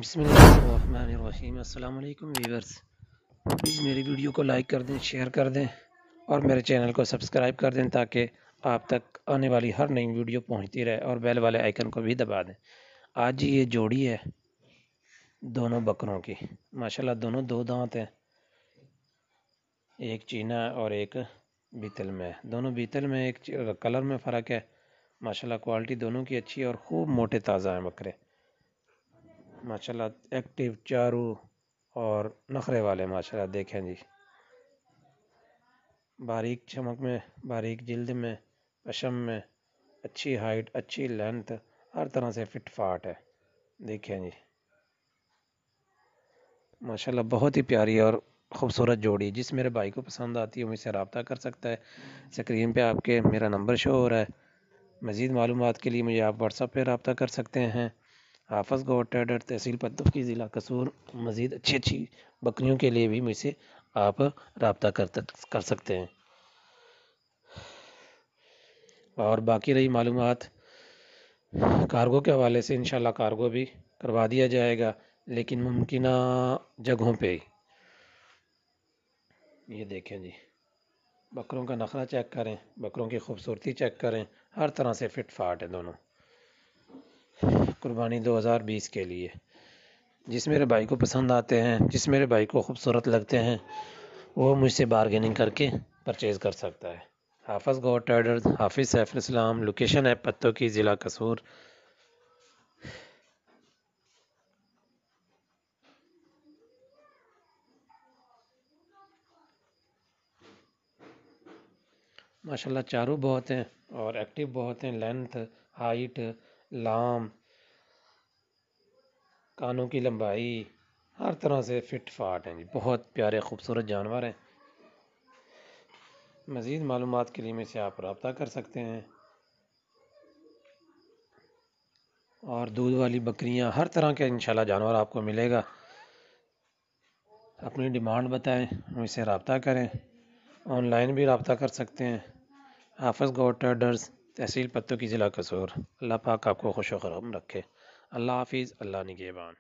بسم اللہ الرحمن الرحیم۔ السلام علیکم ویورز، پلیز میری ویڈیو کو لائک کر دیں، شیئر کر دیں اور میرے چینل کو سبسکرائب کر دیں تاکہ آپ تک آنے والی ہر نئی ویڈیو پہنچتی رہے اور بیل والے آئیکن کو بھی دبا دیں۔ آج یہ جوڑی ہے دونوں بکروں کی، ماشاءاللہ دونوں دو دانت ہیں، ایک چینا اور ایک بیتل میں۔ دونوں بیتل میں ایک کلر میں فرق ہے، ماشاءاللہ کوالٹی دونوں کی اچھی ہے اور خوب موٹے تازہ ہیں بکرے، ماشاءاللہ ایکٹیو چارو اور نخرے والے۔ ماشاءاللہ دیکھیں جی، باریک چمک میں، باریک جلد میں، پشم میں، اچھی ہائٹ، اچھی لینتھ، ہر طرح سے فٹ فاٹ ہے۔ دیکھیں جی ماشاءاللہ بہت ہی پیاری اور خوبصورت جوڑی۔ جس میرے بھائی کو پسند آتی ہے وہ مجھ سے رابطہ کر سکتا ہے۔ اسکرین پہ آپ کے میرا نمبر شو ہو رہا ہے، مزید معلومات کے لیے مجھے آپ واٹس ایپ پہ رابطہ کر سکتے ہیں۔ حافظ گوٹ ٹریڈر، تحصیل پتوکی، ضلع قصور۔ مزید اچھی بکریوں کے لیے بھی مجھ سے آپ رابطہ کر سکتے ہیں۔ اور باقی رہی معلومات کارگو کے حوالے سے، انشاءاللہ کارگو بھی کروا دیا جائے گا، لیکن ممکنہ جگہوں پہ ہی۔ یہ دیکھیں جی، بکروں کا نخرہ چیک کریں، بکروں کی خوبصورتی چیک کریں، ہر طرح سے فٹ فاٹ ہے دونوں۔ قربانی 2020 کے لیے جس میرے بھائی کو پسند آتے ہیں، جس میرے بھائی کو خوبصورت لگتے ہیں، وہ مجھ سے بارگیننگ کر کے پرچیز کر سکتا ہے۔ حافظ گوٹ ٹریڈر، حافظ سیف الاسلام، لوکیشن ہے پتوکی، ضلع قصور۔ ماشاءاللہ چاروں بہت ہیں اور ایکٹیو بہت ہیں، لینتھ، ہائٹ، لام، کانوں کی لمبائی، ہر طرح سے فٹ فاٹ ہیں جی، بہت پیارے خوبصورت جانور ہیں۔ مزید معلومات کے لیے مجھ سے آپ رابطہ کر سکتے ہیں۔ اور دودھ والی بکریاں، ہر طرح کے انشاءاللہ جانور آپ کو ملے گا۔ اپنی ڈیمانڈ بتائیں، مجھ سے رابطہ کریں، آن لائن بھی رابطہ کر سکتے ہیں۔ حافظ گوٹ ٹریڈرز، تحصیل پتوکی، ضلع قصور۔ اللہ پاک آپ کو خوش و خرم رکھے۔ اللہ حافظ، اللہ نگہبان۔